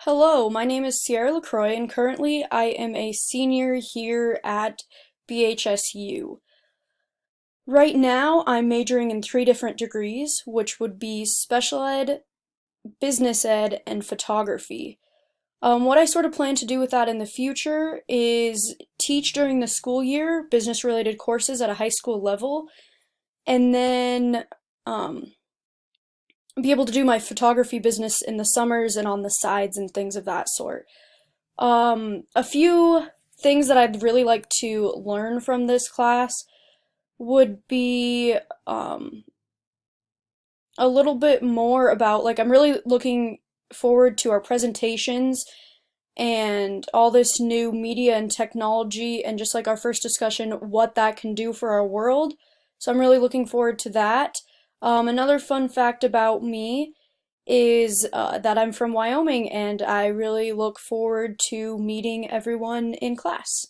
Hello, my name is Sierra LaCroix, and currently I am a senior here at BHSU. Right now, I'm majoring in three different degrees, which would be special ed, business ed, and photography. What I sort of plan to do with that in the future is teach during the school year business-related courses at a high school level, and then um, be able to do my photography business in the summers and on the sides and things of that sort. A few things that I'd really like to learn from this class would be a little bit more about, like, I'm really looking forward to our presentations and all this new media and technology, and just like our first discussion, what that can do for our world. So I'm really looking forward to that. Another fun fact about me is that I'm from Wyoming, and I really look forward to meeting everyone in class.